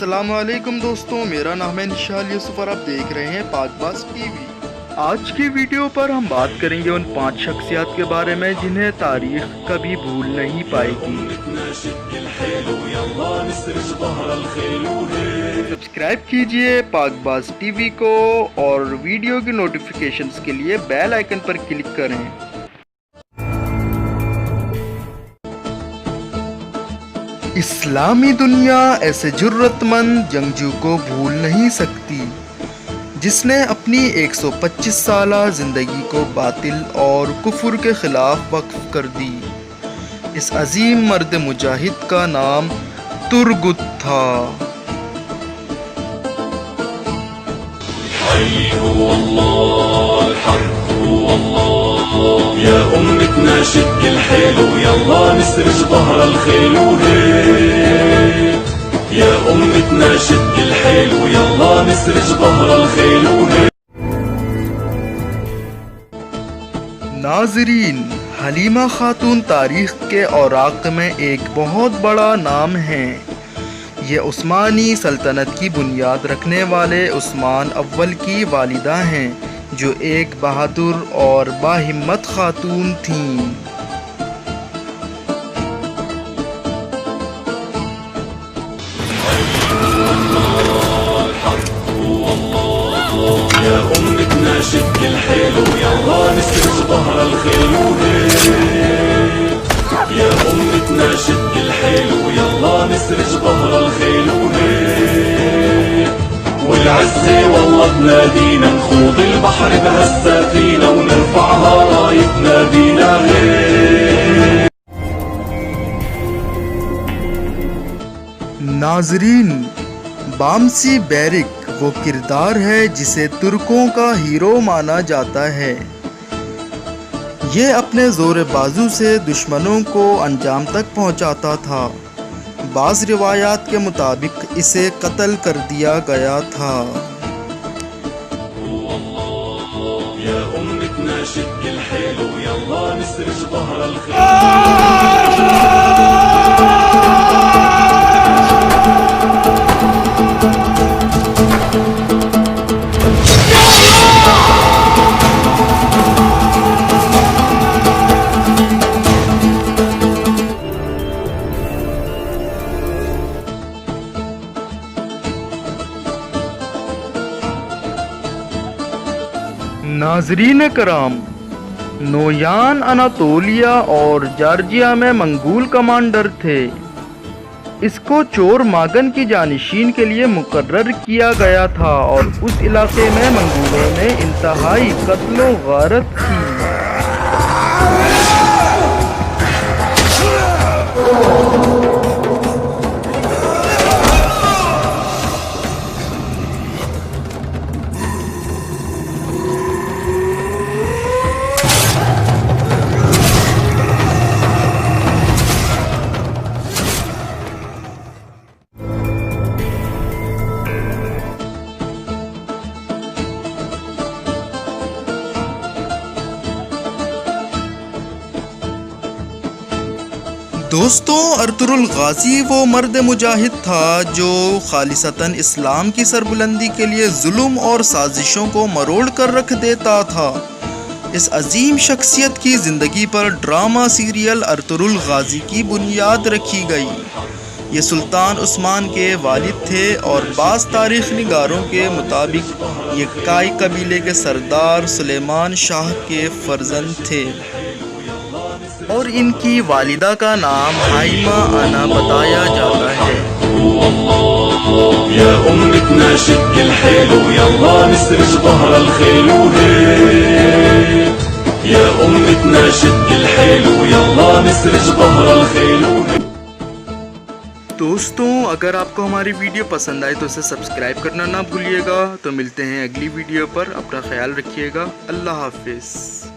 अस्सलाम वालेकुम दोस्तों, मेरा नाम है निशाल यूसुफ और आप देख रहे हैं पाकबाज टीवी। आज की वीडियो पर हम बात करेंगे उन 5 शख्सियत के बारे में जिन्हें तारीख कभी भूल नहीं पाएगी। सब्सक्राइब कीजिए पाकबाज टीवी को और वीडियो की नोटिफिकेशंस के लिए बेल आइकन पर क्लिक करें। इस्लामी दुनिया ऐसे जुर्रतमंद जंगजू को भूल नहीं सकती जिसने अपनी 125 साला ज़िंदगी को बातिल और कुफ्र के ख़िलाफ़ वक्फ कर दी। इस अजीम मर्द मुजाहिद का नाम तुरगुत था। يا أمتنا شد الحيل ويلا نسرج ظهر الخيل وهيك. يا أمتنا شد الحيل ويلا نسرج ظهر الخيل وهيك. नाज़रीन, हलीमा खातून तारीख़ के औराक़ में एक बहुत बड़ा नाम है। ये उस्मानी सल्तनत की बुनियाद रखने वाले उस्मान अव्वल की वालिदा हैं, जो एक बहादुर और बाहिम्मत खातून थीं। يا أمتنا شد الحيل ويلا نسرج ظهر الخيل وهيك. يا أمتنا شد الحيل ويلا نسرج ظهر الخيل وهيك. والعزة والله تنادينا نخوض البحر بهالسفينة ونرفعها رايتنا بينا غير. नाज़रीन, बामसी बैरिक वो किरदार है जिसे तुर्कों का हीरो माना जाता है। ये अपने ज़ोर बाजू से दुश्मनों को अंजाम तक पहुंचाता था। बाज़ रिवायात के मुताबिक इसे कत्ल कर दिया गया था। يا أمتنا شد الحيل ويلا نسرج ظهر الخيل. नाज़रीन कराम, नोयान अनातोलिया और जॉर्जिया में मंगोल कमांडर थे। इसको चोर मागन की जानिशीन के लिए मुकर्रर किया गया था और उस इलाके में मंगोलों ने इंतहाई कत्लो गारत की। दोस्तों, अर्तुरुल गाजी वो मर्द मुजाहिद था जो खालिसतन इस्लाम की सरबुलंदी के लिए जुल्म और साजिशों को मरोड़ कर रख देता था। इस अजीम शख्सियत की ज़िंदगी पर ड्रामा सीरियल अर्तुरुल गाजी की बुनियाद रखी गई। ये सुल्तान उस्मान के वालिद थे और बाज़ तारीख़ निगारों के मुताबिक ये काई कबीले के सरदार सुलेमान शाह के फ़र्जंद थे और इनकी वालिदा का नाम हाइमा आना बताया जाता है। يا أمتنا شد الحيل ويلا نسرج ظهر الخيل وهيك. يا أمتنا شد الحيل ويلا نسرج ظهر الخيل وهيك. दोस्तों, अगर आपको हमारी वीडियो पसंद आए तो इसे सब्सक्राइब करना ना भूलिएगा। तो मिलते हैं अगली वीडियो पर। अपना ख्याल रखिएगा। अल्लाह हाफिज़।